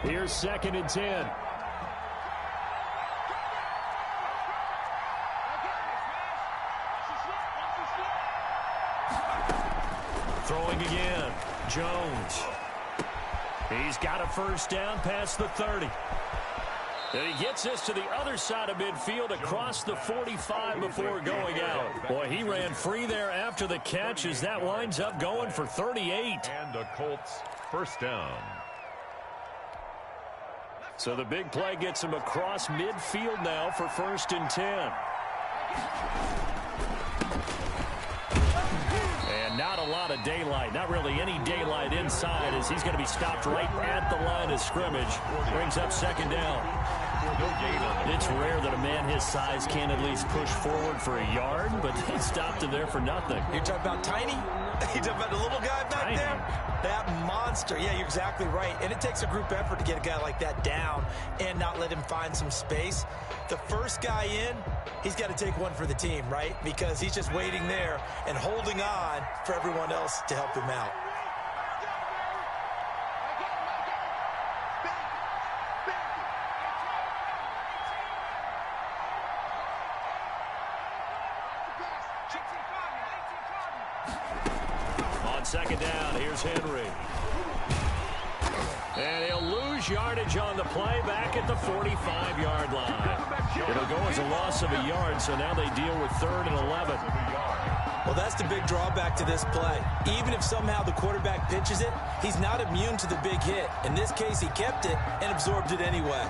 Here's 2nd and 10. Throwing again. Jones. He's got a first down past the 30. And he gets this to the other side of midfield across the 45 before going out. Boy, he ran free there after the catch as that winds up going for 38. And the Colts first down. So the big play gets him across midfield now for 1st and 10. And not a lot of daylight, not really any daylight inside as he's going to be stopped right at the line of scrimmage. Brings up 2nd down. It's rare that a man his size can at least push forward for a yard, but he stopped him there for nothing. You're talking about tiny? You're talking about the little guy back there? That monster. Yeah, you're exactly right. And it takes a group effort to get a guy like that down and not let him find some space. The first guy in, he's got to take one for the team, right? Because he's just waiting there and holding on for everyone else to help him out. On 2nd down, here's Henry. And he'll lose yardage on the play back at the 45-yard line. It'll go as a loss of a yard, so now they deal with 3rd and 11. Well, that's the big drawback to this play. Even if somehow the quarterback pitches it, he's not immune to the big hit. In this case, he kept it and absorbed it anyway.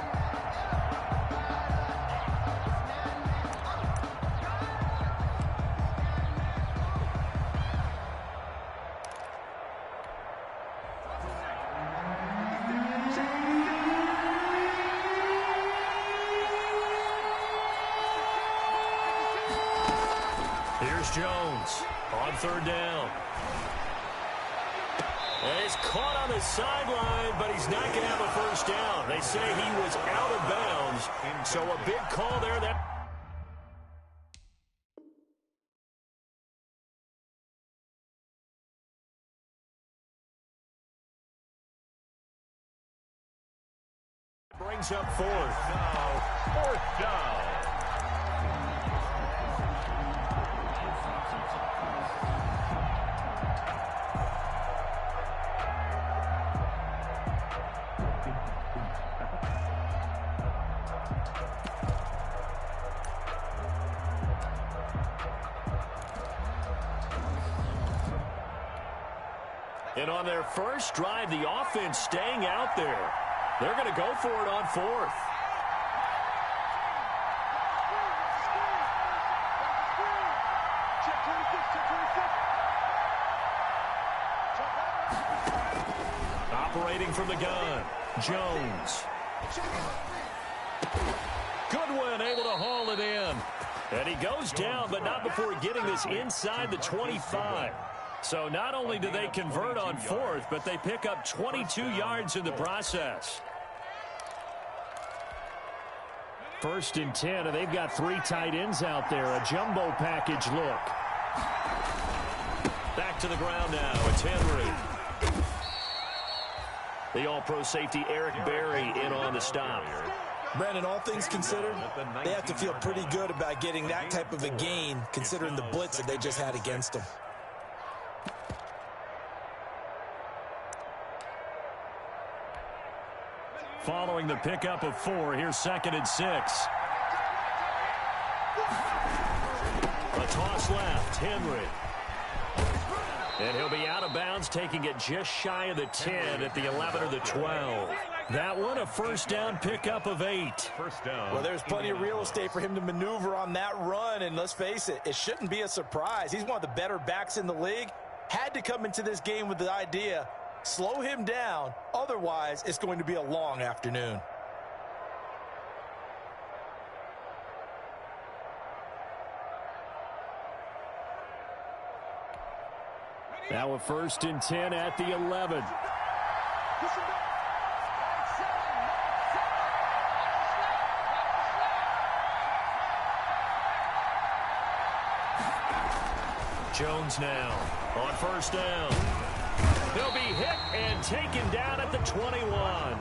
Jones on 3rd down. And he's caught on the sideline, but he's not going to have a first down. They say he was out of bounds, so a big call there. That brings up 4th. Now, 4th down. And on their first drive, the offense staying out there. They're going to go for it on 4th. Operating from the gun, Jones. Goodwin able to haul it in. And he goes down, but not before getting this inside the 25. So not only do they convert on 4th, but they pick up 22 yards in the process. 1st and 10, and they've got 3 tight ends out there. A jumbo package look. Back to the ground now. It's Henry. The all-pro safety Eric Berry in on the stop. Brandon, all things considered, they have to feel pretty good about getting that type of a gain, considering the blitz that they just had against them. Following the pickup of 4, here's 2nd and 6. A toss left, Henry. And he'll be out of bounds, taking it just shy of the 10 at the 11 or the 12. That one, a first down pickup of 8. First down. Well, there's plenty of real estate for him to maneuver on that run, and let's face it, it shouldn't be a surprise. He's one of the better backs in the league. Had to come into this game with the idea, slow him down, otherwise it's going to be a long afternoon. Now a 1st and 10 at the 11. Jones now on first down. He'll be hit and taken down at the 21.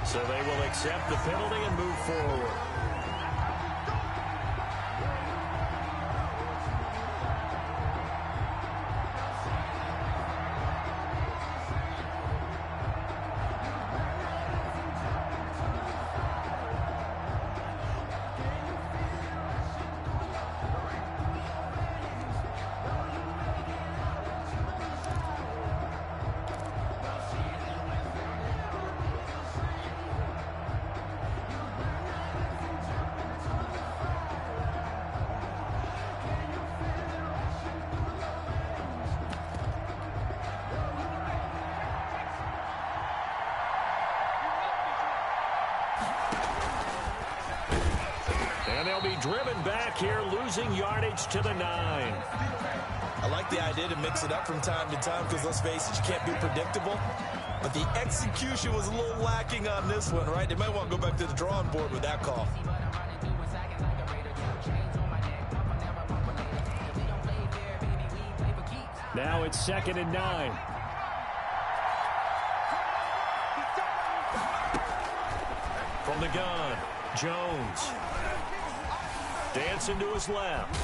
So they will accept the penalty and move forward. And they'll be driven back here, losing yardage to the 9. I like the idea to mix it up from time to time because, let's face it, you can't be predictable. But the execution was a little lacking on this one, right? They might want to go back to the drawing board with that call. Now it's 2nd and 9. From the gun, Jones. Dancing to his left.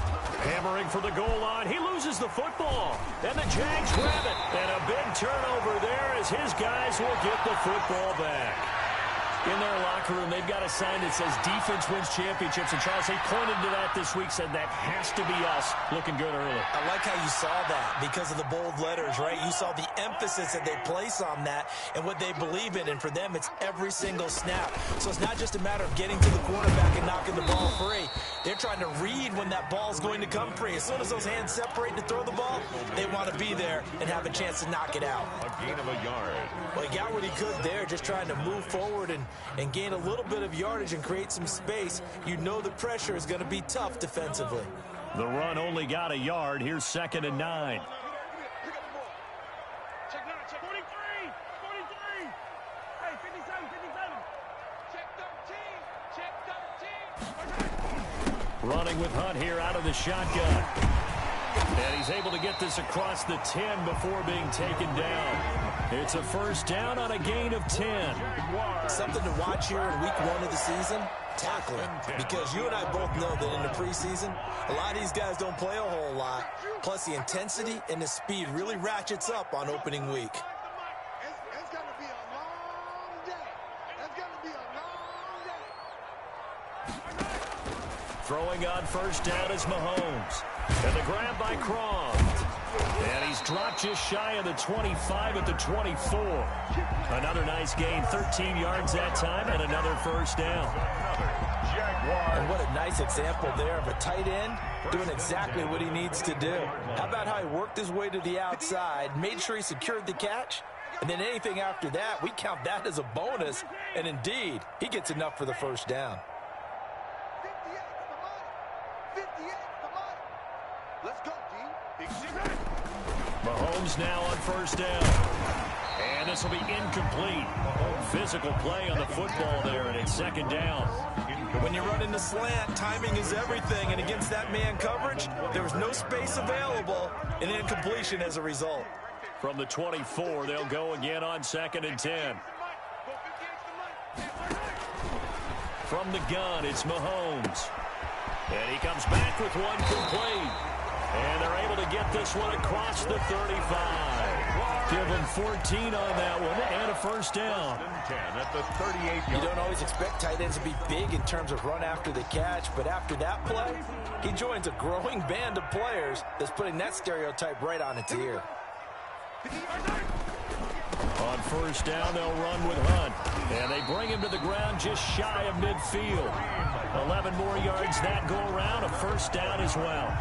Hammering for the goal line. He loses the football. And the Jags grab it. And a big turnover there as his guys will get the football back. In their locker room, they've got a sign that says defense wins championships. And Charles, they pointed to that this week, said that has to be us. Looking good early. I like how you saw that because of the bold letters, right? You saw the emphasis that they place on that and what they believe in. And for them, it's every single snap. So it's not just a matter of getting to the quarterback and knocking the ball free. They're trying to read when that ball's going to come free. As soon as those hands separate to throw the ball, they want to be there and have a chance to knock it out. A gain of a yard. Well, he got what he could there, just trying to move forward and gain a little bit of yardage and create some space. You know the pressure is going to be tough defensively. The run only got a yard. Here's 2nd and 9. Running with Hunt here out of the shotgun. And he's able to get this across the 10 before being taken down. It's a first down on a gain of 10. Something to watch here in week 1 of the season, tackling. Because you and I both know that in the preseason, a lot of these guys don't play a whole lot. Plus, the intensity and the speed really ratchets up on opening week. It's going to be a long day. It's going to be a long day. Throwing on first down is Mahomes. And the grab by Croft. And he's dropped just shy of the 25 at the 24. Another nice gain, 13 yards that time, and another first down. And what a nice example there of a tight end doing exactly what he needs to do. How about how he worked his way to the outside, made sure he secured the catch, and then anything after that, we count that as a bonus. And indeed, he gets enough for the first down. 58 the money. Let's go, D. Mahomes now on first down. And this will be incomplete. Physical play on the football there, and it's 2nd down. When you run in the slant, timing is everything, and against that man coverage, there was no space available, and incompletion as a result. From the 24, they'll go again on 2nd and 10. From the gun, it's Mahomes. And he comes back with one complete. And they're able to get this one across the 35. Give him 14 on that one and a first down. At the 38. You don't always expect tight ends to be big in terms of run after the catch, but after that play, he joins a growing band of players that's putting that stereotype right on its ear. On first down, they'll run with Hunt. And they bring him to the ground just shy of midfield. 11 more yards that go around, a first down as well.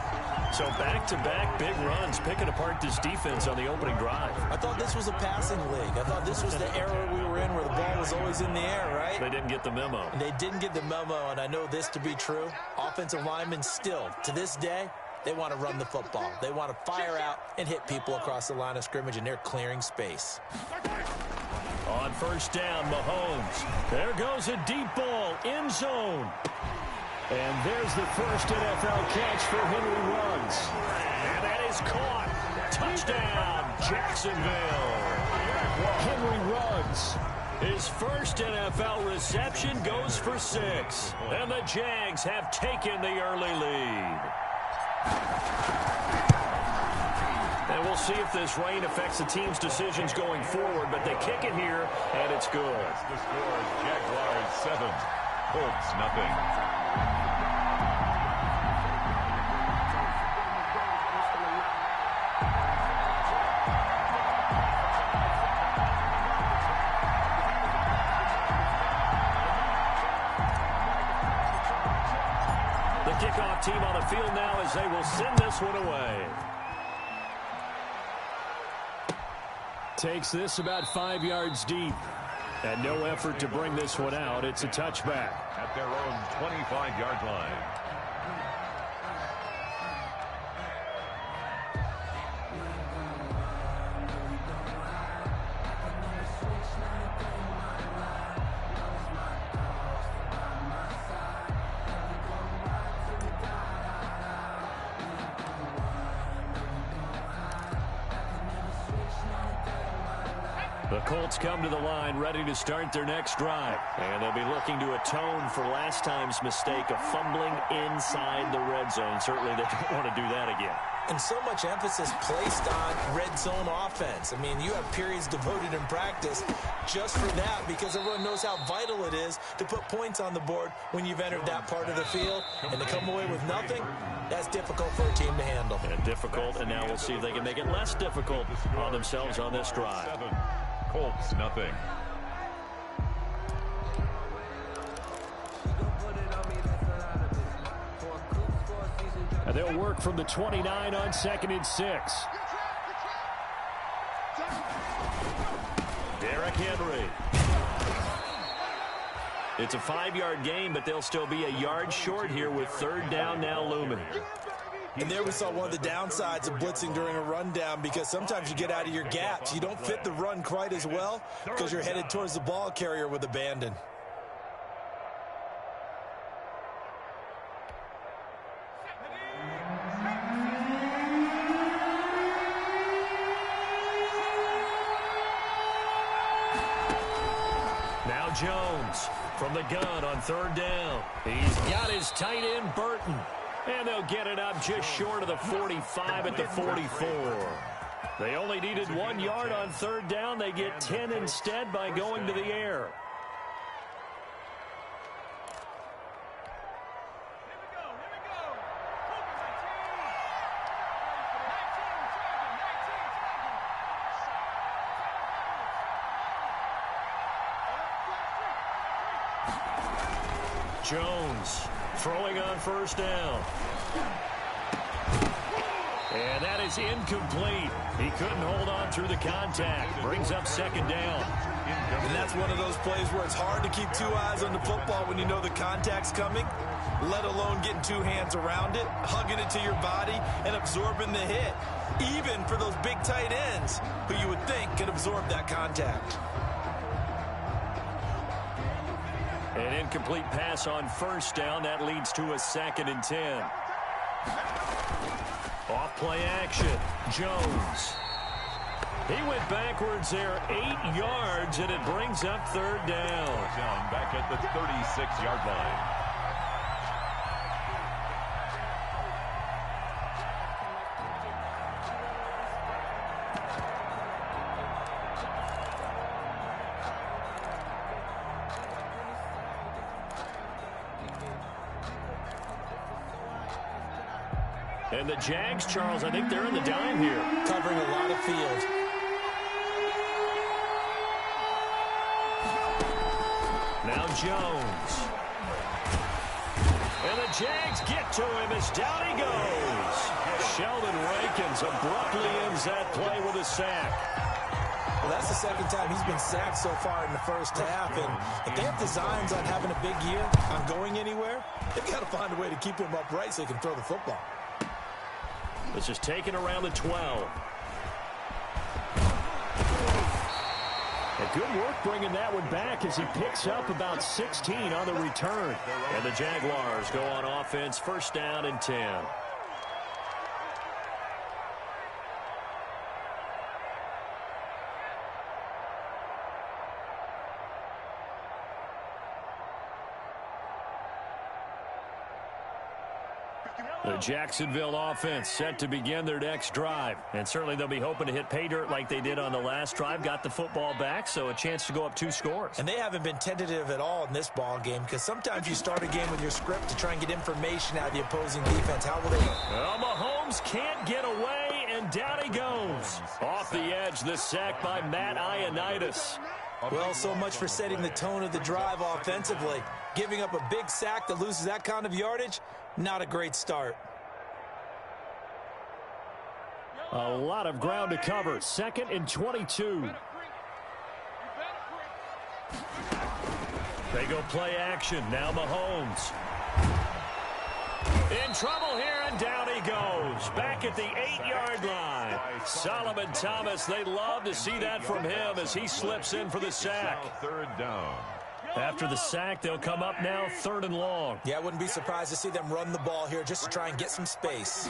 So back-to-back big runs, picking apart this defense on the opening drive. I thought this was a passing league. I thought this was the era we were in where the ball was always in the air, right? They didn't get the memo. They didn't get the memo, and I know this to be true. Offensive linemen still, to this day, they want to run the football. They want to fire out and hit people across the line of scrimmage, and they're clearing space. On first down, Mahomes. There goes a deep ball, end zone. And there's the first NFL catch for Henry Ruggs. And that is caught. Touchdown, Jacksonville. Henry Ruggs His first NFL reception goes for 6. And the Jags have taken the early lead. And we'll see if this rain affects the team's decisions going forward, but they kick it here, and it's good. The score is Jaguars 7, Colts nothing. Kickoff team on the field now as they will send this one away. Takes this about 5 yards deep. And no effort to bring this one out. It's a touchback. At their own 25-yard line. The Colts come to the line ready to start their next drive. And they'll be looking to atone for last time's mistake of fumbling inside the red zone. Certainly they don't want to do that again. And so much emphasis placed on red zone offense. I mean, you have periods devoted in practice just for that because everyone knows how vital it is to put points on the board when you've entered that part of the field. And to come away with nothing, that's difficult for a team to handle. And difficult, and now we'll see if they can make it less difficult on themselves on this drive. 7, Colts nothing. And they'll work from the 29 on 2nd and 6. Derrick Henry. It's a 5-yard gain, but they'll still be a yard short here with 3rd down now looming. And there we saw one of the downsides of blitzing during a rundown because sometimes you get out of your gaps. You don't fit the run quite as well because you're headed towards the ball carrier with abandon. Now Jones from the gun on 3rd down. He's got his tight end, Burton. And they'll get it up just short of the 45 at the 44. They only needed 1 yard on 3rd down. They get 10 instead by going to the air. Jones throwing on 1st down. And that is incomplete. He couldn't hold on through the contact. Brings up 2nd down. And that's one of those plays where it's hard to keep 2 eyes on the football when you know the contact's coming, let alone getting 2 hands around it, hugging it to your body, and absorbing the hit. Even for those big tight ends who you would think could absorb that contact. An incomplete pass on 1st down. That leads to a 2nd and 10. Off play action. Jones. He went backwards there 8 yards, and it brings up 3rd down. Back at the 36-yard line. And the Jags, Charles, I think they're in the dime here. Covering a lot of field. Now Jones. And the Jags get to him as down he goes. Sheldon Rankins abruptly ends that play with a sack. Well, that's the 2nd time he's been sacked so far in the 1st half. And if they have designs on having a big year, on going anywhere, they've got to find a way to keep him upright so he can throw the football. This is taken around the 12. And good work bringing that one back as he picks up about 16 on the return. And the Jaguars go on offense, 1st down and 10. The Jacksonville offense set to begin their next drive. And certainly they'll be hoping to hit pay dirt like they did on the last drive. Got the football back, so a chance to go up 2 scores. And they haven't been tentative at all in this ball game, because sometimes you start a game with your script to try and get information out of the opposing defense. How will they? Well, Mahomes can't get away, and down he goes. Off the edge, the sack by Matt Ioannidis. Well, so much for setting the tone of the drive offensively. Giving up a big sack that loses that kind of yardage, not a great start. A lot of ground to cover. 2nd and 22. They go play action. Now Mahomes. In trouble here, and down he goes. Back at the 8-yard line. Solomon Thomas, they love to see that from him as he slips in for the sack. 3rd down. After the sack, they'll come up now 3rd and long. Yeah, I wouldn't be surprised to see them run the ball here just to try and get some space.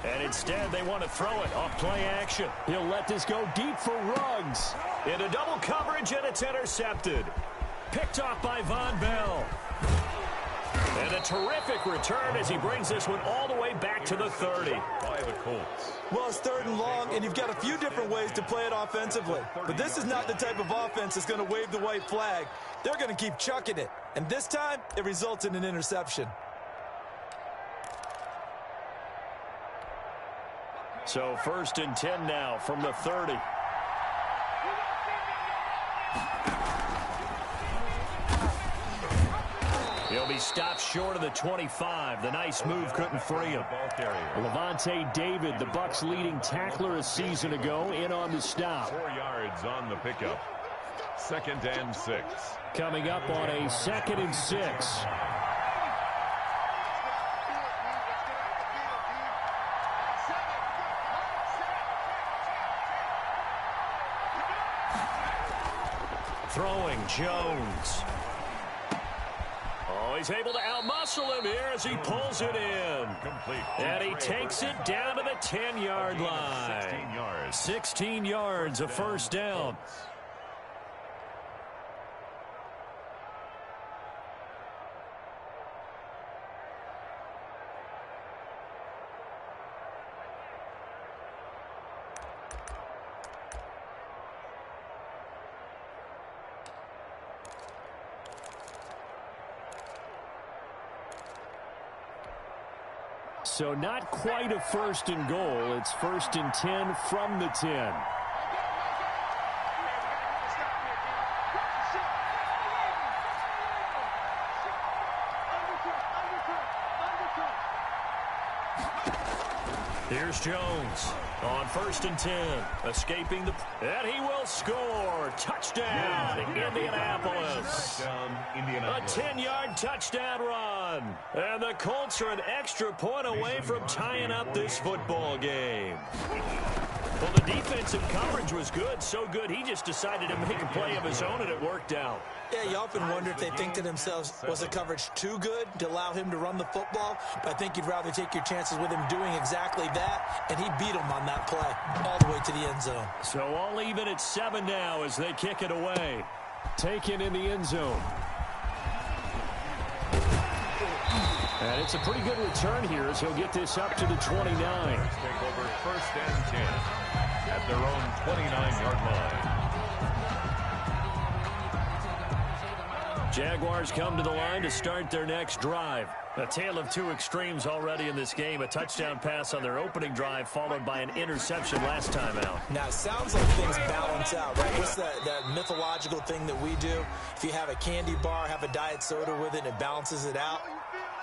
And instead, they want to throw it off play action. He'll let this go deep for Ruggs. Into double coverage, and it's intercepted. Picked off by Von Bell. And a terrific return as he brings this one all the way back to the 30. By the Colts. Well, it's 3rd and long, and you've got a few different ways to play it offensively. But this is not the type of offense that's going to wave the white flag. They're going to keep chucking it. And this time, it results in an interception. So 1st and 10 now from the 30. He'll be stopped short of the 25. The nice move couldn't free him. Levante David, the Bucs' leading tackler a season ago, in on the stop. 4 yards on the pickup. 2nd and 6. Coming up on a 2nd and 6. Throwing Jones. Oh, he's able to outmuscle him here as he pulls it in. And he takes it down to the 10-yard line. 16 yards. 16 yards, a 1st down. So not quite a 1st and goal. It's 1st and 10 from the 10. Here's Jones on 1st and 10. Escaping the... And he will score. Touchdown, Indianapolis. A 10-yard touchdown run. And the Colts are an extra point away from tying up this football game. Well, the defensive coverage was good. So good, he just decided to make a play of his own, and it worked out. Yeah, you often wonder if they think to themselves, was the coverage too good to allow him to run the football? But I think you'd rather take your chances with him doing exactly that, and he beat him on that play all the way to the end zone. So all even at 7 now as they kick it away. Taken in the end zone. And it's a pretty good return here as he'll get this up to the 29. Take over 1st and 10 at their own 29-yard line. Jaguars come to the line to start their next drive. A tale of 2 extremes already in this game. A touchdown pass on their opening drive followed by an interception last time out. Now, it sounds like things balance out, right? What's that mythological thing that we do? If you have a candy bar, have a diet soda with it, and it balances it out.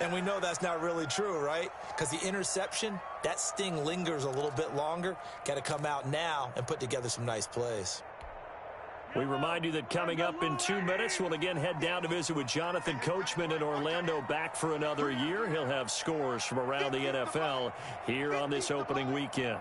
And we know that's not really true, right? Because the interception, that sting lingers a little bit longer. Got to come out now and put together some nice plays. We remind you that coming up in 2 minutes, we'll again head down to visit with Jonathan Coachman in Orlando, back for another year. He'll have scores from around the NFL here on this opening weekend.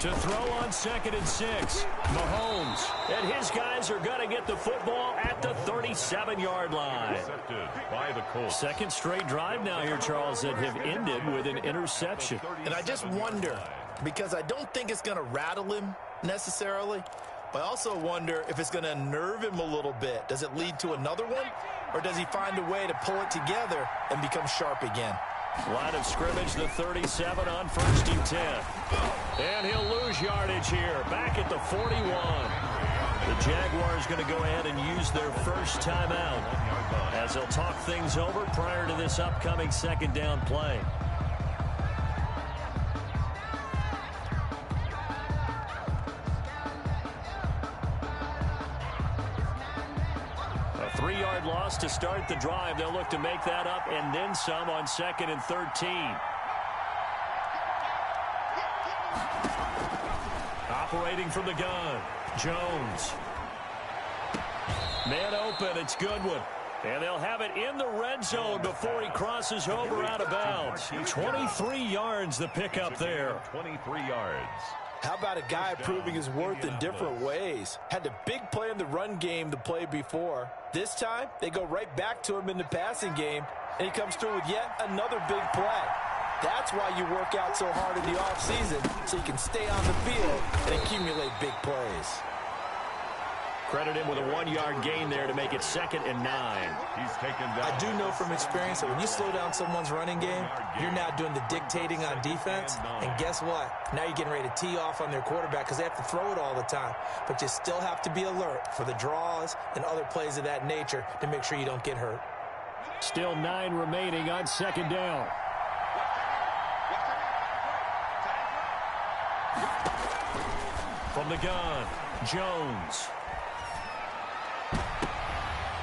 To throw on 2nd and 6, Mahomes. And his guys are going to get the football at the 37-yard line. Intercepted by the Colts. 2nd straight drive now here, Charles, that have ended with an interception. And I just wonder, because I don't think it's going to rattle him necessarily, I also wonder if it's going to unnerve him a little bit. Does it lead to another one? Or does he find a way to pull it together and become sharp again? Line of scrimmage, the 37 on 1st and 10. And he'll lose yardage here. Back at the 41. The Jaguars going to go ahead and use their first timeout as they'll talk things over prior to this upcoming 2nd down play. A 3-yard loss to start the drive. They'll look to make that up and then some on 2nd and 13. Operating from the gun, Jones. Man open, it's Goodwin. And they'll have it in the red zone before he crosses over out of bounds. 23 yards the pickup there. 23 yards. How about a guy proving his worth in different ways? Had the big play in the run game the play before. This time, they go right back to him in the passing game, and he comes through with yet another big play. That's why you work out so hard in the offseason, so you can stay on the field and accumulate big plays. Credit him with a 1-yard gain there to make it 2nd and 9. He's taken down. I do know from experience that when you slow down someone's running game, you're now doing the dictating on defense. And guess what? Now you're getting ready to tee off on their quarterback because they have to throw it all the time. But you still have to be alert for the draws and other plays of that nature to make sure you don't get hurt. Still 9 remaining on 2nd down. From the gun, Jones.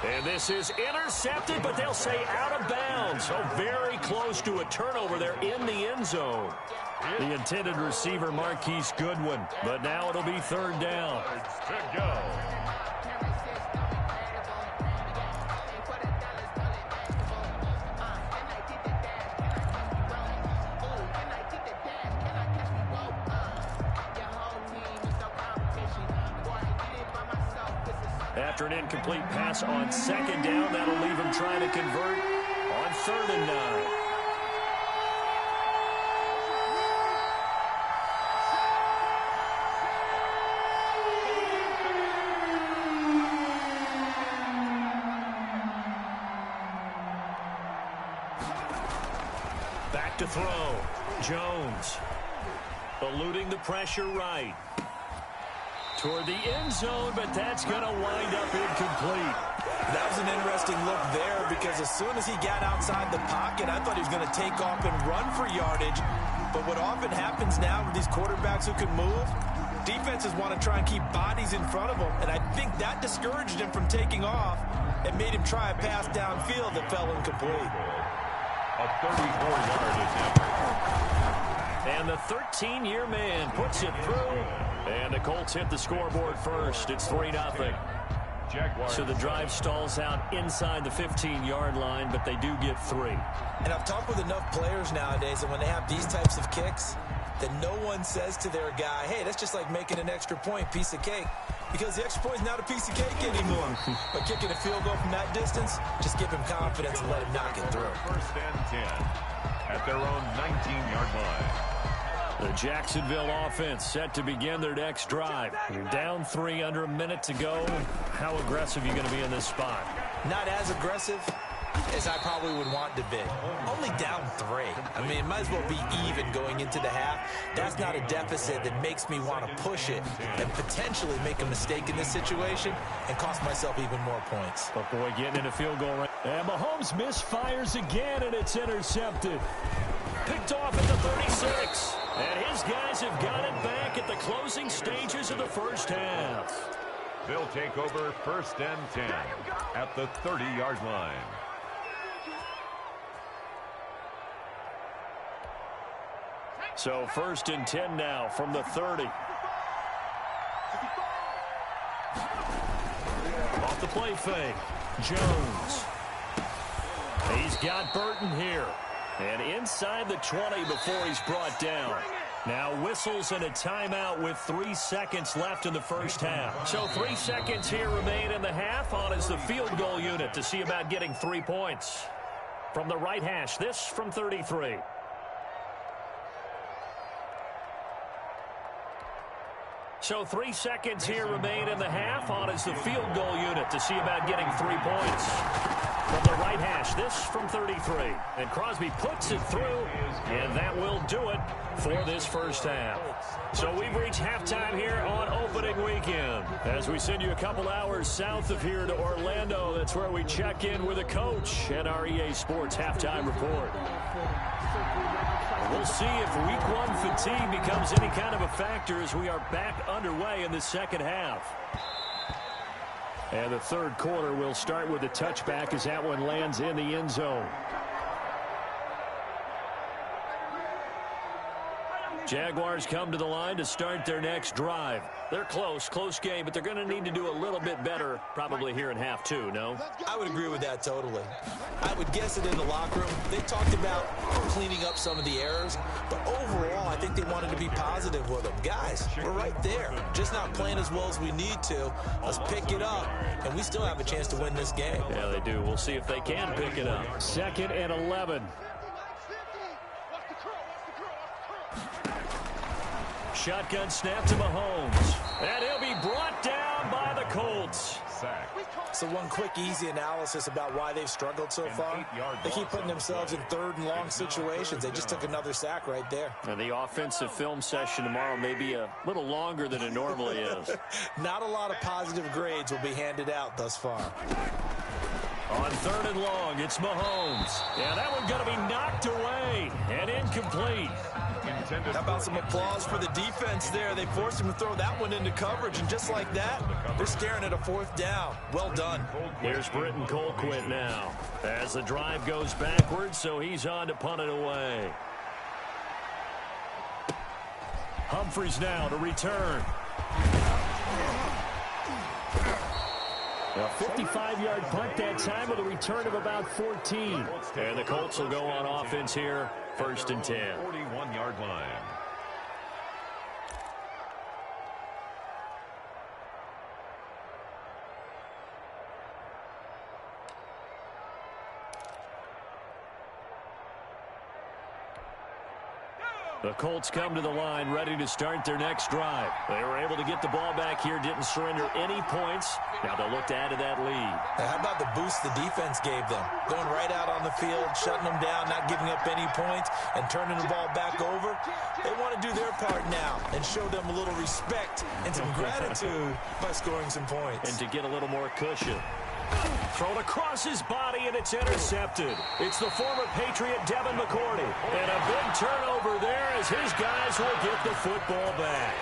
And this is intercepted, but they'll say out of bounds. So very close to a turnover there in the end zone. The intended receiver, Marquise Goodwin. But now it'll be 3rd down. To go. After an incomplete pass on 2nd down, that'll leave him trying to convert on 3rd and 9. Back to throw. Jones eluding the pressure right. Toward the end zone, but that's going to wind up incomplete. That was an interesting look there because as soon as he got outside the pocket, I thought he was going to take off and run for yardage. But what often happens now with these quarterbacks who can move, defenses want to try and keep bodies in front of them. And I think that discouraged him from taking off and made him try a pass downfield that fell incomplete. A 34-yard attempt. And the 13-year man puts it through. And the Colts hit the scoreboard first. It's 3-0. So the drive stalls out inside the 15-yard line, but they do get 3. And I've talked with enough players nowadays that when they have these types of kicks, that no one says to their guy, hey, that's just like making an extra point, piece of cake. Because the extra point is not a piece of cake anymore. But kicking a field goal from that distance, just give him confidence and let him knock it through. 1st and 10 at their own 19-yard line. The Jacksonville offense set to begin their next drive. You're down 3 under a minute to go. How aggressive are you going to be in this spot? Not as aggressive as I probably would want to be. Only down 3. I mean, it might as well be even going into the half. That's not a deficit that makes me want to push it and potentially make a mistake in this situation and cost myself even more points. But boy, getting in a field goal range. And Mahomes misfires again, and it's intercepted. Picked off at the 36. And his guys have got it back at the closing stages of the first half. They'll take over 1st and 10 at the 30-yard line. So 1st and 10 now from the 30. Off the play fake. Jones. He's got Burton here. And inside the 20 before he's brought down. Now whistles and a timeout with 3 seconds left in the first half. So 3 seconds here remain in the half on as the field goal unit to see about getting 3 points. From the right hash, this from 33. So 3 seconds here remain in the half. On is the field goal unit to see about getting 3 points. From the right hash, this from 33. And Crosby puts it through, and that will do it for this first half. So we've reached halftime here on opening weekend. As we send you a couple hours south of here to Orlando, that's where we check in with a coach and our EA Sports halftime report. We'll see if week 1 fatigue becomes any kind of a factor as we are back underway in the second half. And the third quarter will start with a touchback as that one lands in the end zone. Jaguars come to the line to start their next drive. They're close game, but they're going to need to do a little bit better probably here in half 2, no? I would agree with that totally. I would guess it in the locker room. They talked about cleaning up some of the errors, but overall, I think they wanted to be positive with them. Guys, we're right there. Just not playing as well as we need to. Let's pick it up, and we still have a chance to win this game. Yeah, they do. We'll see if they can pick it up. 2nd and 11. Shotgun snap to Mahomes. And he'll be brought down by the Colts. So one quick, easy analysis about why they've struggled so far. They keep putting themselves in 3rd and long situations. They just took another sack right there. And the offensive film session tomorrow may be a little longer than it normally is. Not a lot of positive grades will be handed out thus far. On 3rd and long, it's Mahomes. Yeah, that one's going to be knocked away and incomplete. How about some applause for the defense there? They forced him to throw that one into coverage, and just like that, they're staring at a 4th down. Well done. Here's Britton Colquitt now as the drive goes backwards, so he's on to punt it away. Humphries now to return. A 55-yard punt that time with a return of about 14. And the Colts will go on offense here, 1st and 10. 41-yard line. The Colts come to the line ready to start their next drive. They were able to get the ball back here, didn't surrender any points. Now they'll look to add to that lead. Now, how about the boost the defense gave them? Going right out on the field, shutting them down, not giving up any points, and turning the ball back over. They want to do their part now and show them a little respect and some gratitude by scoring some points. And to get a little more cushion. Thrown across his body, and it's intercepted. It's the former Patriot Devin McCourty. And a big turnover there as his guys will get the football back.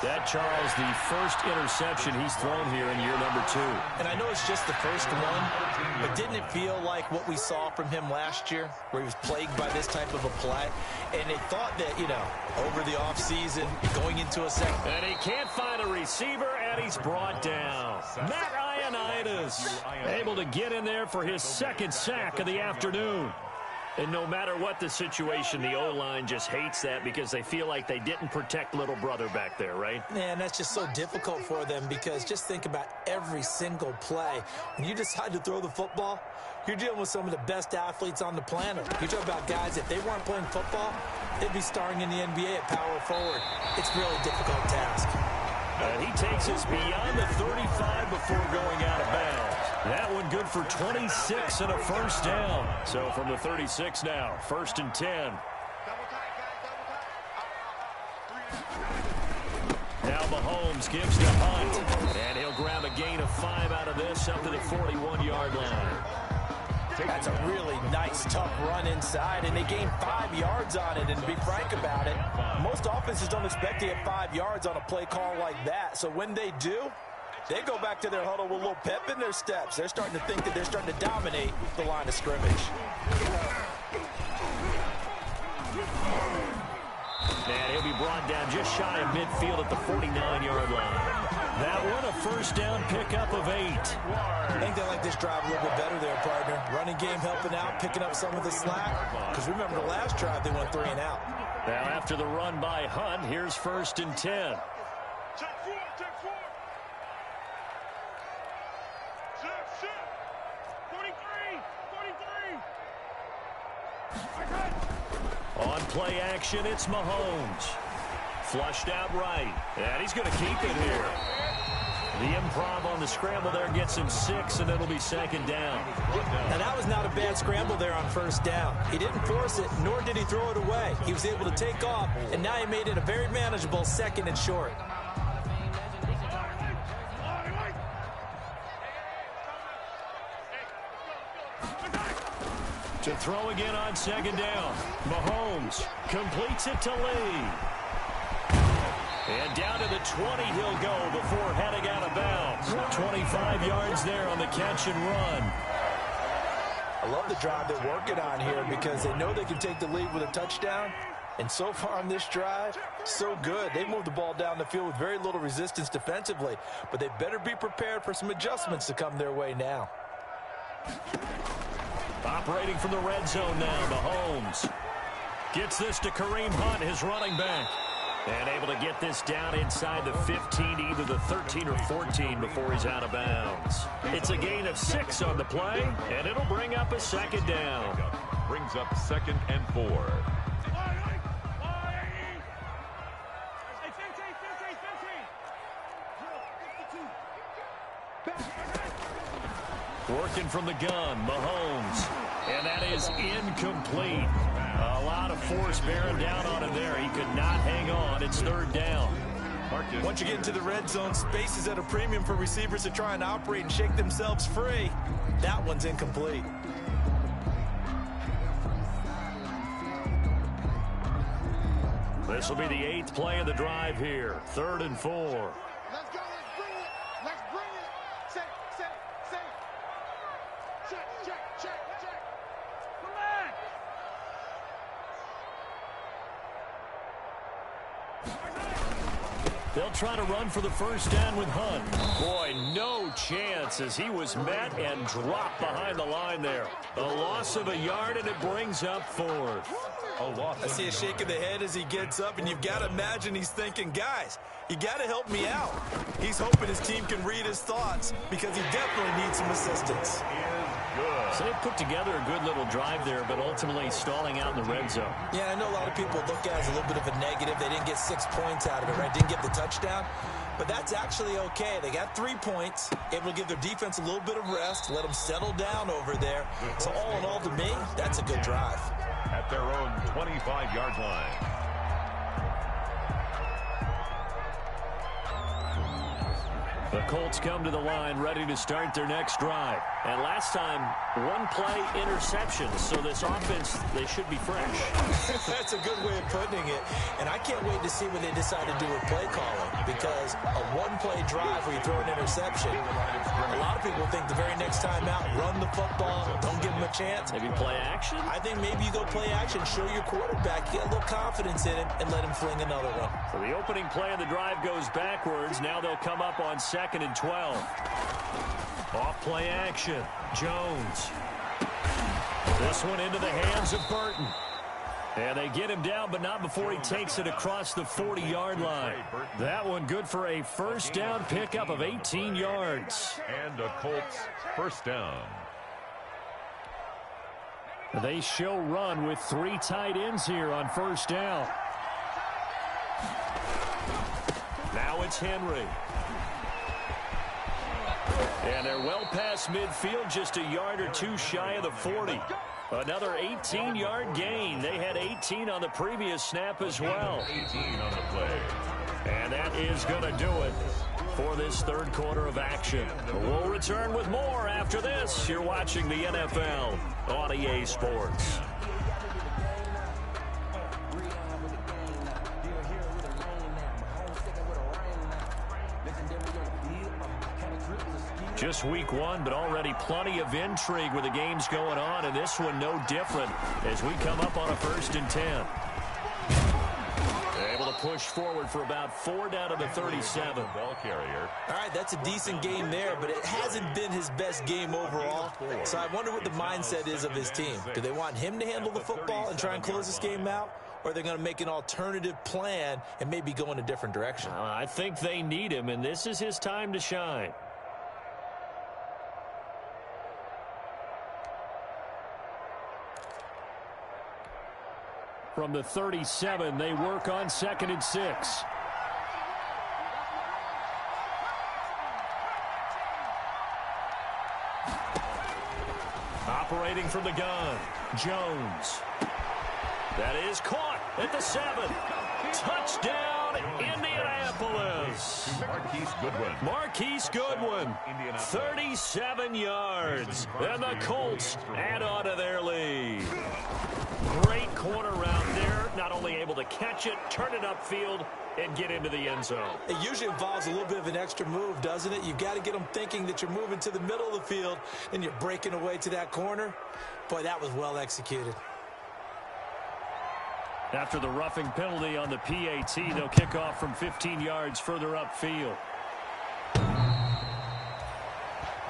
That, Charles, the first interception he's thrown here in year number 2. And I know it's just the first one, but didn't it feel like what we saw from him last year, where he was plagued by this type of a play? And they thought that, you know, over the offseason, going into a second. And he can't find a receiver, and he's brought down. Matt Ioannidis able to get in there for his 2nd sack of the afternoon. And no matter what the situation, the O-line just hates that because they feel like they didn't protect little brother back there, right? Man, that's just so difficult for them because just think about every single play. When you decide to throw the football, you're dealing with some of the best athletes on the planet. You're talking about guys, if they weren't playing football, they'd be starring in the NBA at power forward. It's a really difficult task. And he takes us beyond the 35 before going out of bounds. That one good for 26 and a first down. So from the 36 now, 1st and 10. Now Mahomes gives to Hunt. And he'll grab a gain of 5 out of this up to the 41-yard line. That's a really nice, tough run inside, and they gained 5 yards on it. And to be frank about it, most offenses don't expect to get 5 yards on a play call like that. So when they do, they go back to their huddle with a little pep in their steps. They're starting to think that they're starting to dominate the line of scrimmage. And he'll be brought down just shy of midfield at the 49-yard line. That one a first down pickup of 8. I think they like this drive a little bit better there, partner. Running game helping out, picking up some of the slack. Because remember the last drive, they went 3 and out. Now after the run by Hunt, here's 1st and 10. On play action, it's Mahomes. Flushed out right. And he's going to keep it here. The improv on the scramble there gets him 6, and it'll be second down. And that was not a bad scramble there on first down. He didn't force it, nor did he throw it away. He was able to take off, and now he made it a very manageable 2nd and short. To throw again on second down. Mahomes completes it to Lee. And down to the 20 he'll go before heading out of bounds. 25 yards there on the catch and run. I love the drive they're working on here because they know they can take the lead with a touchdown. And so far on this drive, so good. They moved the ball down the field with very little resistance defensively. But they better be prepared for some adjustments to come their way now. Operating from the red zone now, Mahomes. Gets this to Kareem Hunt, his running back. And able to get this down inside the 15, either the 13 or 14 before he's out of bounds. It's a gain of 6 on the play, and it'll bring up a second down. Brings up 2nd and 4. Working from the gun, Mahomes. And that is incomplete. A lot of force bearing down on him there. He could not hang on. It's 3rd down. Once you get into the red zone, space is at a premium for receivers to try and operate and shake themselves free. That one's incomplete. This will be the 8th play of the drive here. 3rd and 4. Let's go. Let's bring it. Let's bring it. Set. Check. Come on. They'll try to run for the first down with Hunt. Boy, no chance as he was met and dropped behind the line there. A loss of a yard, and it brings up 4th. I see a shake of the head as he gets up, and you've got to imagine he's thinking, guys, you got to help me out. He's hoping his team can read his thoughts because he definitely needs some assistance. So they put together a good little drive there, but ultimately stalling out in the red zone. Yeah, I know a lot of people look at it as a little bit of a negative. They didn't get 6 points out of it, right? Didn't get the touchdown. But that's actually okay. They got 3 points, able to give their defense a little bit of rest, let them settle down over there. So all in all, to me, that's a good drive. At their own 25-yard line. The Colts come to the line ready to start their next drive. And last time, 1 play interception. So this offense, they should be fresh. That's a good way of putting it. And I can't wait to see what they decide to do with play calling. Because a 1-play drive where you throw an interception, a lot of people think the very next time out, run the football, don't give them a chance. Maybe play action? I think maybe you go play action, show your quarterback, get a little confidence in him, and let him fling another one. So the opening play of the drive goes backwards. Now they'll come up on 2nd and 12. Off play action. Jones. This one into the hands of Burton. And they get him down, but not before he takes it across the 40-yard line. That one good for a first down pickup of 18 yards. And a Colts first down. They show run with 3 tight ends here on first down. Now it's Henry. And they're well past midfield, just a yard or 2 shy of the 40. Another 18-yard gain. They had 18 on the previous snap as well. 18 on the play. And that is going to do it for this 3rd quarter of action. We'll return with more after this. You're watching the NFL on EA Sports. Just week 1, but already plenty of intrigue with the games going on, and this one no different as we come up on a 1st and 10. They're able to push forward for about 4 down to the 37. Ball carrier. All right, that's a decent game there, but it hasn't been his best game overall. So I wonder what the mindset is of his team. Do they want him to handle the football and try and close this game out? Or are they going to make an alternative plan and maybe go in a different direction? I think they need him, and this is his time to shine. From the 37, they work on 2nd and 6. Operating from the gun, Jones. That is caught at the 7. Touchdown, Indianapolis. Marquise Goodwin, 37 yards. And the Colts add on to their lead. Great corner route there. Not only able to catch it, turn it upfield, and get into the end zone. It usually involves a little bit of an extra move, doesn't it? You've got to get them thinking that you're moving to the middle of the field and you're breaking away to that corner. Boy, that was well executed. After the roughing penalty on the PAT, they'll kick off from 15 yards further upfield.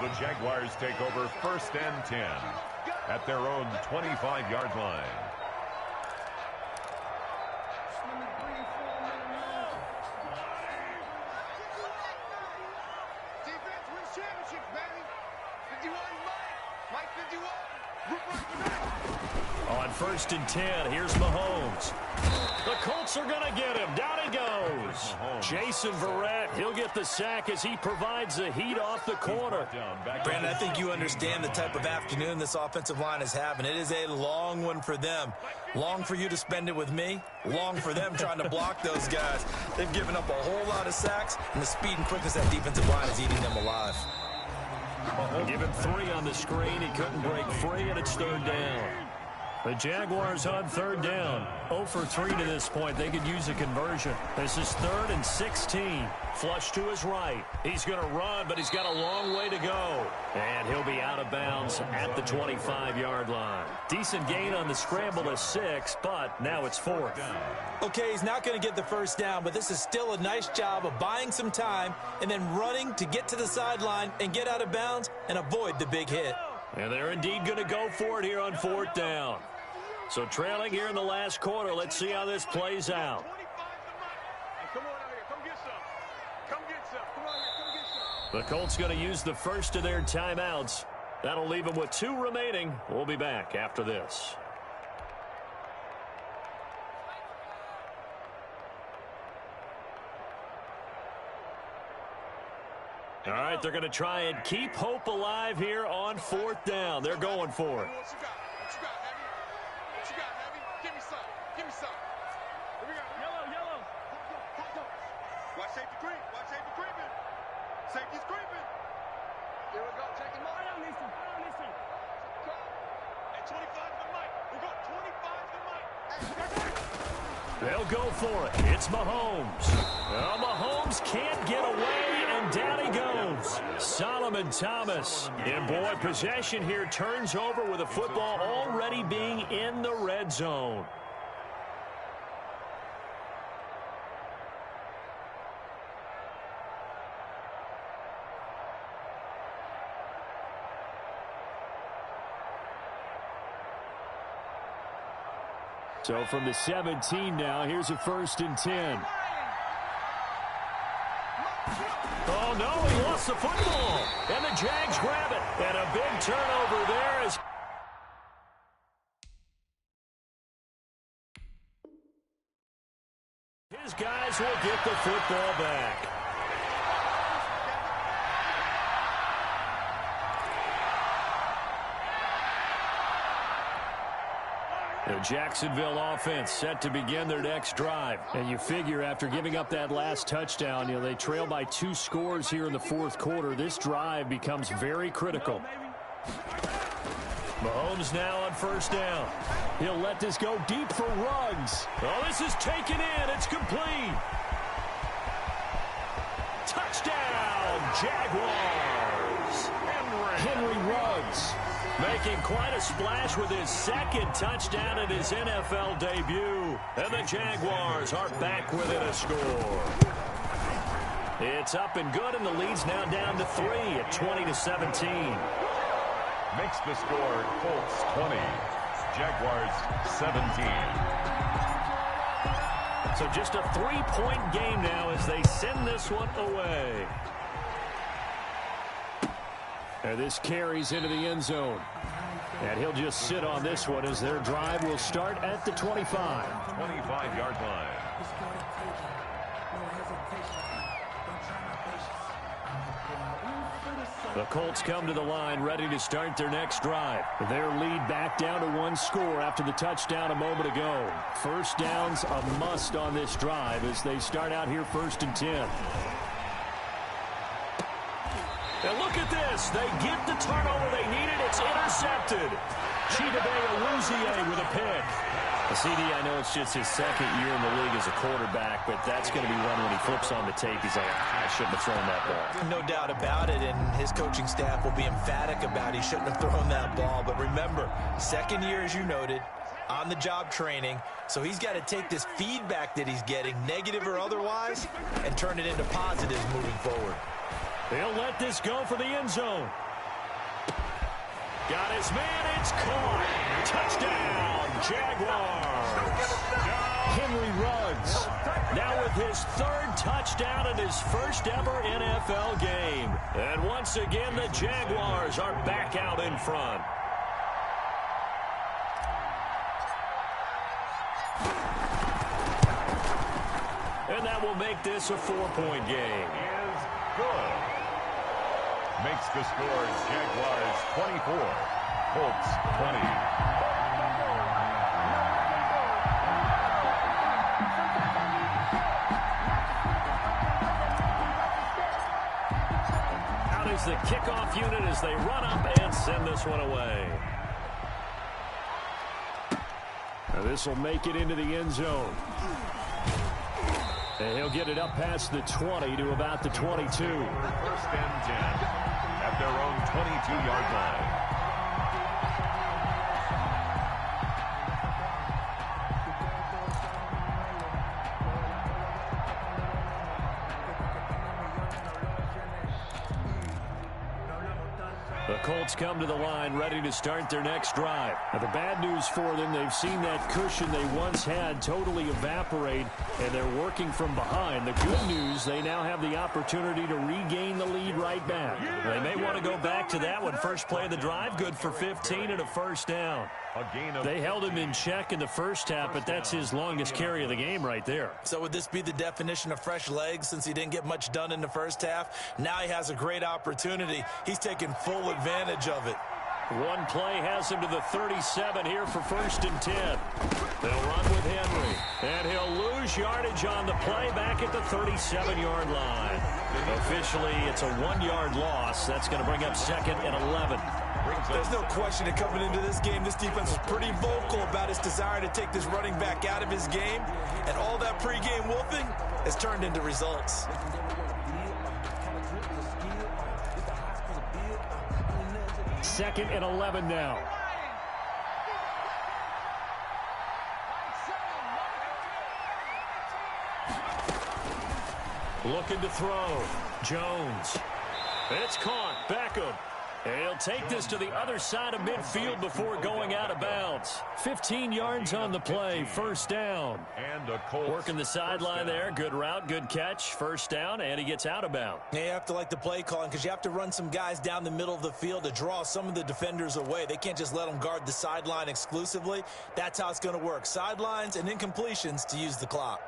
The Jaguars take over 1st and 10 at their own 25-yard line. Defense wins championships, baby. 51 Mike 51. On 1st and 10, here's Mahomes. The Colts are going to get him. Down he goes. Jason Verrett, he'll get the sack as he provides the heat off the corner. Brandon, I think you understand the type of afternoon this offensive line is having. It is a long one for them. Long for you to spend it with me. Long for them trying to block those guys. They've given up a whole lot of sacks, and the speed and quickness of that defensive line is eating them alive. Give him 3 on the screen. He couldn't break free, and it's 3rd down. The Jaguars on 3rd down. 0 for 3 to this point. They could use a conversion. This is 3rd and 16. Flush to his right. He's going to run, but he's got a long way to go. And he'll be out of bounds at the 25-yard line. Decent gain on the scramble to 6, but now it's 4th. Okay, he's not going to get the 1st down, but this is still a nice job of buying some time and then running to get to the sideline and get out of bounds and avoid the big hit. And they're indeed going to go for it here on 4th down. So trailing here in the last quarter, let's see how this plays out. Come on out here. Come get some. Come get some. Come on here. Come get some. The Colts going to use the first of their timeouts. That'll leave them with 2 remaining. We'll be back after this. All right, they're going to try and keep hope alive here on 4th down. They're going for it. What you got? What you got, Heavy? What you got, Heavy? Give me some. Give me some. Here we go. Yellow. Watch safety creep. Watch safety creeping. Safety's creeping. Here we go. Check him out. I don't listen. At 25 to the mic. We got 25 to the mic. They'll go for it. It's Mahomes. Well, Mahomes can't get away, and down he goes. Solomon Thomas. And boy, possession here turns over with the football already being in the red zone. So from the 17 now, here's a 1st and 10. Oh, no, he lost the football. And the Jags grab it. And a big turnover there as his guys will get the football back. The Jacksonville offense set to begin their next drive. And you figure after giving up that last touchdown, they trail by 2 scores here in the 4th quarter. This drive becomes very critical. Mahomes now on 1st down. He'll let this go deep for Ruggs. Oh, this is taken in. It's complete. Touchdown, Jaguars. Henry Ruggs making quite a splash with his 2nd touchdown in his NFL debut. And the Jaguars are back within a score. It's up and good, and the lead's now down to 3 at 20-17. Makes the score Colts 20, Jaguars 17. So just a 3-point game now as they send this one away. And this carries into the end zone. And he'll just sit on this one as their drive will start at the 25. 25-yard line. The Colts come to the line ready to start their next drive. Their lead back down to 1 score after the touchdown a moment ago. First down's a must on this drive as they start out here 1st and 10. And look at this. They get the turnover they needed. It's intercepted. Chidobe Awuzie with a pick. CD, I know it's just his 2nd year in the league as a quarterback, but that's going to be one when he flips on the tape. He's like, I shouldn't have thrown that ball. No doubt about it, and his coaching staff will be emphatic about he shouldn't have thrown that ball. But remember, 2nd year, as you noted, on-the-job training, so he's got to take this feedback that he's getting, negative or otherwise, and turn it into positives moving forward. They'll let this go for the end zone. Got his man, it's caught. Touchdown, Jaguars. Henry Ruggs now with his 3rd touchdown in his 1st ever NFL game. And once again, the Jaguars are back out in front. And that will make this a 4-point game. Is good. Makes the score Jaguars 24, Colts 20. Out is the kickoff unit as they run up and send this one away. Now this will make it into the end zone. And he'll get it up past the 20 to about the 22. 1st and 10 at their own 22-yard line. The Colts come to the line ready to start their next drive. Now, the bad news for them, they've seen that cushion they once had totally evaporate, and they're working from behind. The good news, they now have the opportunity to regain the lead right back. They may want to go back to that one. First play of the drive, good for 15 and a 1st down. They held him in check in the 1st half, but that's his longest carry of the game right there. So would this be the definition of fresh legs since he didn't get much done in the 1st half? Now he has a great opportunity. He's taking full advantage of it. One play has him to the 37 here for 1st and 10. They'll run with Henry, and he'll lose yardage on the play back at the 37-yard line. Officially, it's a 1-yard loss. That's going to bring up 2nd and 11. There's no question that coming into this game, this defense was pretty vocal about its desire to take this running back out of his game, and all that pregame wolfing has turned into results. Second and 11 now. Looking to throw. Jones. It's caught. Beckham. He'll take this to the other side of midfield before going out of bounds. 15 yards on the play. 1st down. And a Colts working the sideline there. Good route, good catch. 1st down, and he gets out of bounds. Yeah, you have to like the play calling because you have to run some guys down the middle of the field to draw some of the defenders away. They can't just let them guard the sideline exclusively. That's how it's going to work. Sidelines and incompletions to use the clock.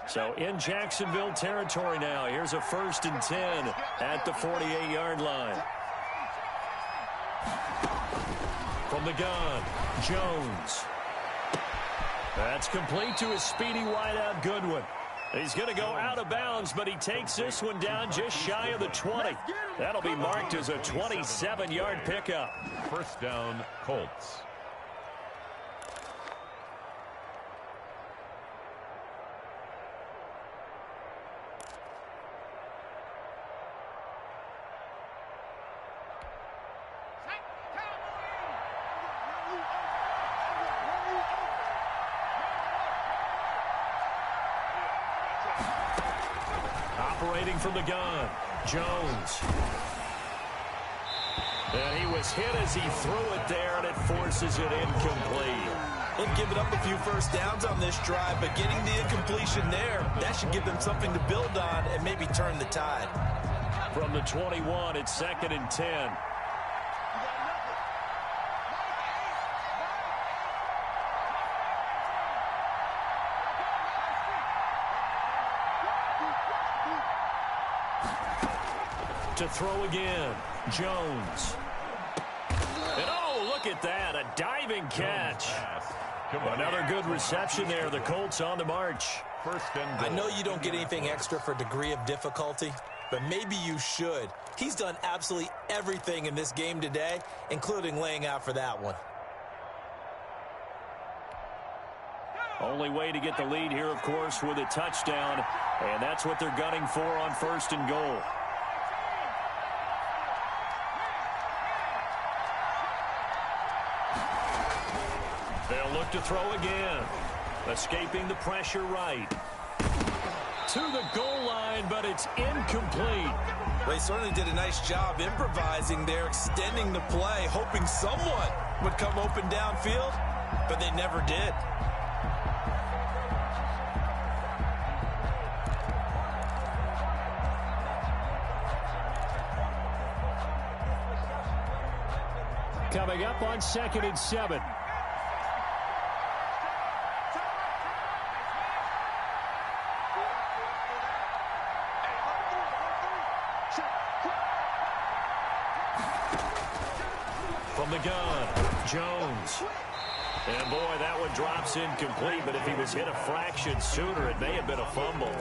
So in Jacksonville territory now. Here's a 1st and 10 at the 48-yard line. From the gun, Jones. That's complete to his speedy wideout Goodwin. He's going to go out of bounds, but he takes this one down just shy of the 20. That'll be marked as a 27-yard pickup. 1st down, Colts. Operating from the gun, Jones. And he was hit as he threw it there, and it forces it incomplete. They've given up a few 1st downs on this drive, but getting the incompletion there, that should give them something to build on and maybe turn the tide. From the 21, it's 2nd and 10. To throw again, Jones. And oh, look at that, a diving catch. Another good reception there. The Colts on the march. I know you don't get anything extra for degree of difficulty, but maybe you should. He's done absolutely everything in this game today, including laying out for that one. Only way to get the lead here, of course, with a touchdown, and that's what they're gunning for on 1st and goal. They'll look to throw again. Escaping the pressure right. To the goal line, but it's incomplete. They certainly did a nice job improvising there, extending the play, hoping someone would come open downfield, but they never did. Coming up on 2nd and 7. From the gun, Jones. And boy, that one drops incomplete, but if he was hit a fraction sooner, it may have been a fumble.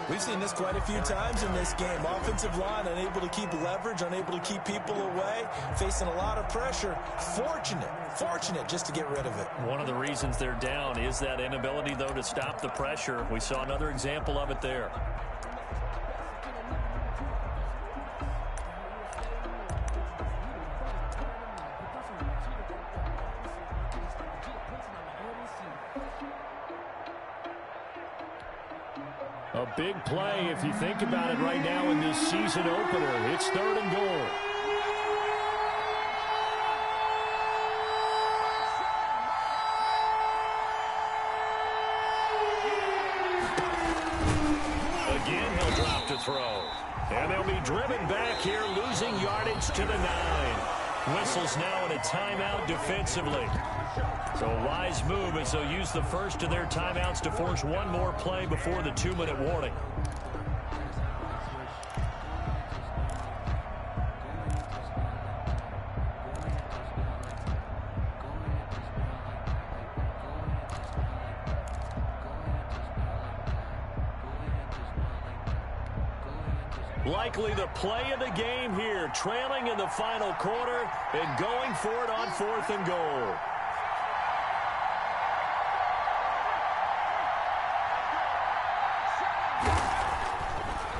We've seen this quite a few times in this game. Offensive line unable to keep leverage, unable to keep people away, facing a lot of pressure. Fortunate just to get rid of it. One of the reasons they're down is that inability, though, to stop the pressure. We saw another example of it there. A big play, if you think about it right now in this season opener. It's 3rd and goal. Again, he'll drop to throw. And they'll be driven back here, losing yardage to the 9. Whistles now in a timeout defensively. So a wise move as they'll use the first of their timeouts to force one more play before the 2-minute warning. Likely the play of the game here, trailing in the final quarter and going for it on 4th and goal.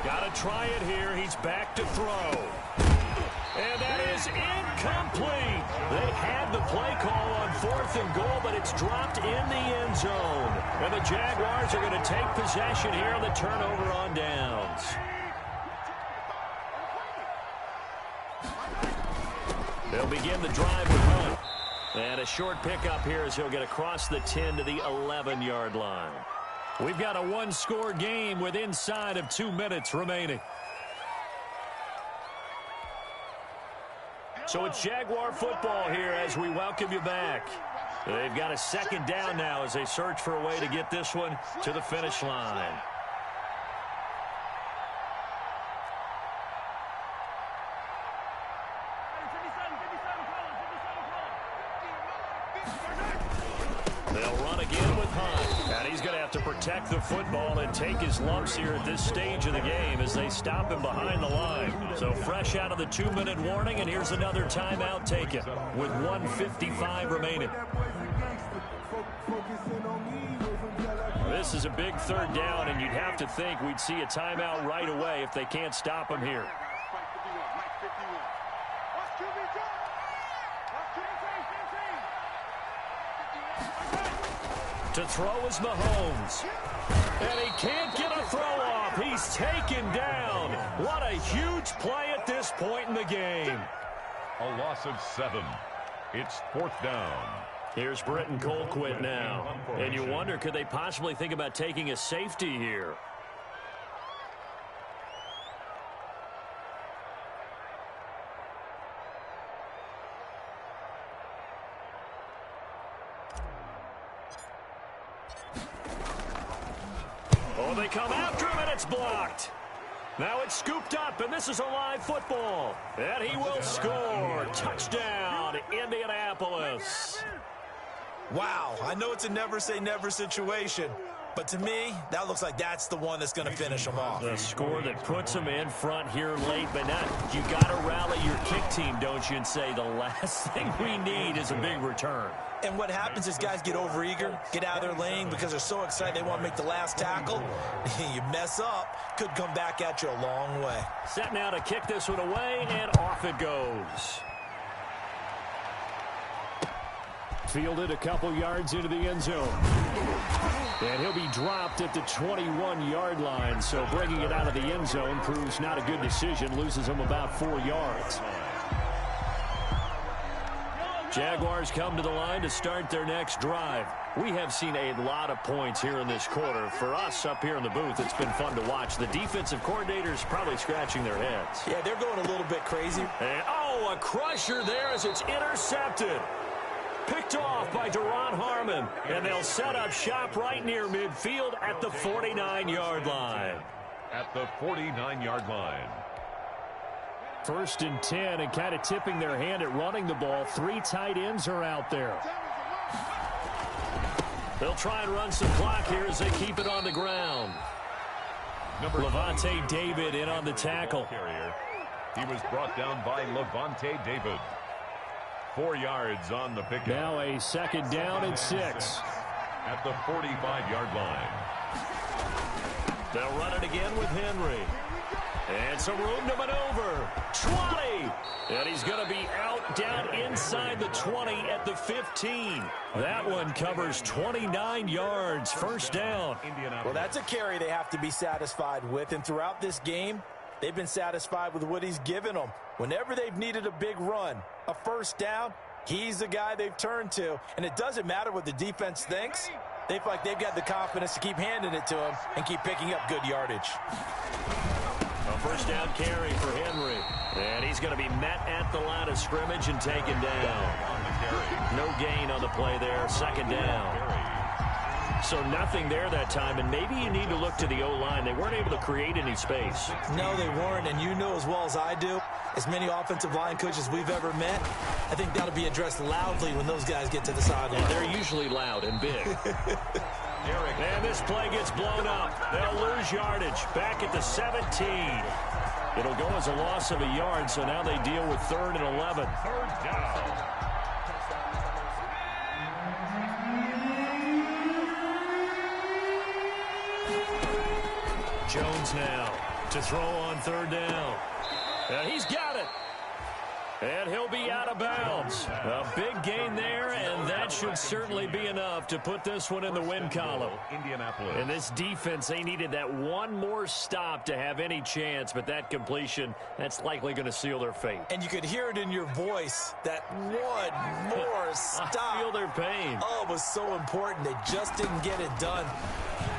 Got to try it here. He's back to throw. And that is incomplete. They had the play call on 4th and goal, but it's dropped in the end zone. And the Jaguars are going to take possession here on the turnover on downs. They'll begin the drive with Hunt. And a short pickup here as he'll get across the 10 to the 11-yard line. We've got a one-score game with inside of 2 minutes remaining. So it's Jaguar football here as we welcome you back. They've got a 2nd down now as they search for a way to get this one to the finish line. They'll run again with Hunt. And he's going to have to protect the football and take his lumps here at this stage of the game as they stop him behind the line. So fresh out of the 2-minute warning, and here's another timeout taken with 1:55 remaining. This is a big 3rd down, and you'd have to think we'd see a timeout right away if they can't stop him here. To throw is Mahomes. And he can't get a throw off. He's taken down. What a huge play at this point in the game. A loss of 7. It's 4th down. Here's Britton Colquitt now. And you wonder, could they possibly think about taking a safety here? Oh, they come after him, and it's blocked. Now it's scooped up, and this is a live football. And he will score. Touchdown, Indianapolis. Wow, I know it's a never-say-never situation, but to me, that looks like that's the one that's going to finish them off. The score that puts them in front here late, but not. You got to rally your kick team, don't you, and say the last thing we need is a big return. And what happens is guys get overeager, get out of their lane because they're so excited they want to make the last tackle. You mess up, could come back at you a long way. Set now to kick this one away, and off it goes. Fielded a couple yards into the end zone. And he'll be dropped at the 21-yard line, so bringing it out of the end zone proves not a good decision, loses him about 4 yards. Jaguars come to the line to start their next drive. We have seen a lot of points here in this quarter. For us up here in the booth, it's been fun to watch. The defensive coordinators probably scratching their heads. Yeah, they're going a little bit crazy. And, oh, a crusher there as it's intercepted. Picked off by Deron Harmon. And they'll set up shop right near midfield at the 49-yard line. At the 49-yard line. 1st and 10, and kind of tipping their hand at running the ball. 3 tight ends are out there. They'll try and run some clock here as they keep it on the ground. Levante David in on the tackle. He was brought down by Levante David. 4 yards on the pickup. Now a 2nd down and 6. At the 45-yard line. They'll run it again with Henry. And some room to maneuver. 20. And he's going to be out down inside the 20 at the 15. That one covers 29 yards. 1st down. Well, that's a carry they have to be satisfied with. And throughout this game, they've been satisfied with what he's given them. Whenever they've needed a big run, a 1st down, he's the guy they've turned to. And it doesn't matter what the defense thinks. They feel like they've got the confidence to keep handing it to him and keep picking up good yardage. A 1st down carry for Henry. And he's going to be met at the line of scrimmage and taken down. No gain on the play there. 2nd down. So nothing there that time, and maybe you need to look to the O-line. They weren't able to create any space. No, they weren't, and you know as well as I do, as many offensive line coaches we've ever met, I think that'll be addressed loudly when those guys get to the sideline. And they're usually loud and big. And this play gets blown up. They'll lose yardage back at the 17. It'll go as a loss of a yard, so now they deal with 3rd and 11. 3rd down. Jones now to throw on 3rd down. And he's got it. And he'll be out of bounds. A big gain there, and that should certainly be enough to put this one in the win column. Indianapolis. And this defense, they needed that one more stop to have any chance, but that completion, that's likely going to seal their fate. And you could hear it in your voice, that one more stop. I feel their pain. Oh, it was so important. They just didn't get it done.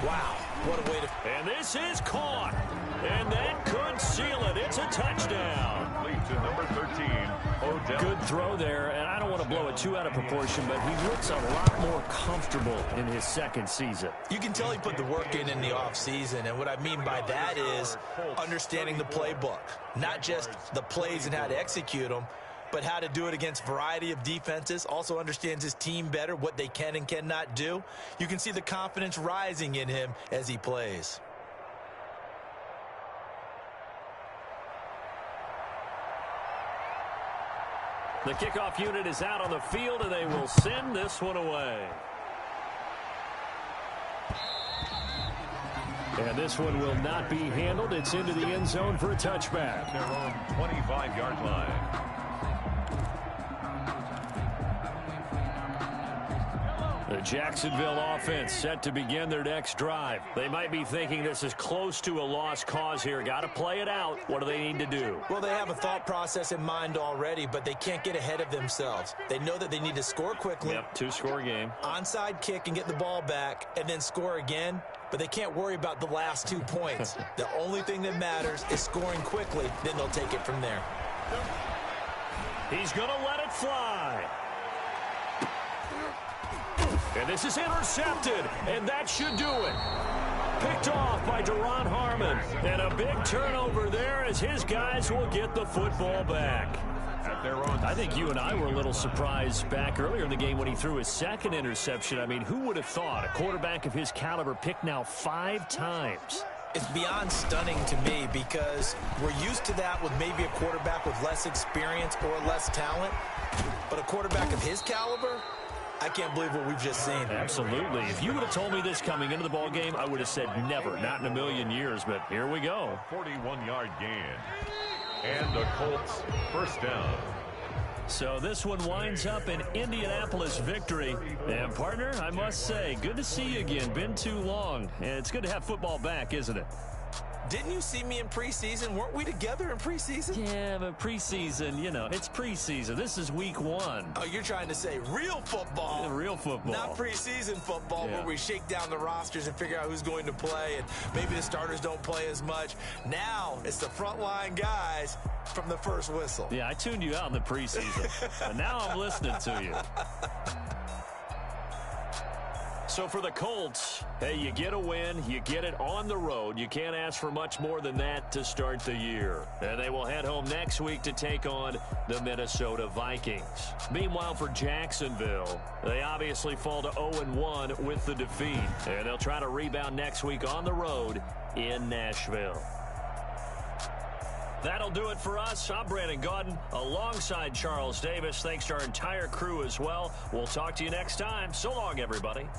Wow, what a way to... And this is caught. And that could seal it. It's a touchdown. To number 13, Odell. Good throw there, and I don't want to blow it too out of proportion, but he looks a lot more comfortable in his 2nd season. You can tell he put the work in the offseason, and what I mean by that is understanding the playbook. Not just the plays and how to execute them, but how to do it against a variety of defenses. Also understands his team better, what they can and cannot do. You can see the confidence rising in him as he plays. The kickoff unit is out on the field, and they will send this one away. And this one will not be handled. It's into the end zone for a touchback. Their own 25-yard line. The Jacksonville offense set to begin their next drive. They might be thinking this is close to a lost cause here. Got to play it out. What do they need to do? Well, they have a thought process in mind already, but they can't get ahead of themselves. They know that they need to score quickly. Yep, 2-score game. Onside kick and get the ball back and then score again. But they can't worry about the last 2 points. The only thing that matters is scoring quickly. Then they'll take it from there. He's going to let it fly. And this is intercepted, and that should do it. Picked off by Deron Harmon. And a big turnover there as his guys will get the football back. I think you and I were a little surprised back earlier in the game when he threw his second interception. I mean, who would have thought a quarterback of his caliber picked now 5 times? It's beyond stunning to me because we're used to that with maybe a quarterback with less experience or less talent. But a quarterback of his caliber, I can't believe what we've just seen. Absolutely. If you would have told me this coming into the ball game, I would have said never, not in a million years. But here we go. 41-yard gain. And the Colts first down. So this one winds up an Indianapolis victory. And, partner, I must say, good to see you again. Been too long. And it's good to have football back, isn't it? Didn't you see me in preseason? Weren't we together in preseason? Yeah, but preseason, you know, it's preseason. This is week 1. Oh, you're trying to say real football. Yeah, real football. Not preseason football where we shake down the rosters and figure out who's going to play, and maybe the starters don't play as much. Now it's the frontline guys from the first whistle. Yeah, I tuned you out in the preseason, but now I'm listening to you. So for the Colts, hey, you get a win, you get it on the road. You can't ask for much more than that to start the year. And they will head home next week to take on the Minnesota Vikings. Meanwhile, for Jacksonville, they obviously fall to 0-1 with the defeat. And they'll try to rebound next week on the road in Nashville. That'll do it for us. I'm Brandon Gaudin alongside Charles Davis. Thanks to our entire crew as well. We'll talk to you next time. So long, everybody.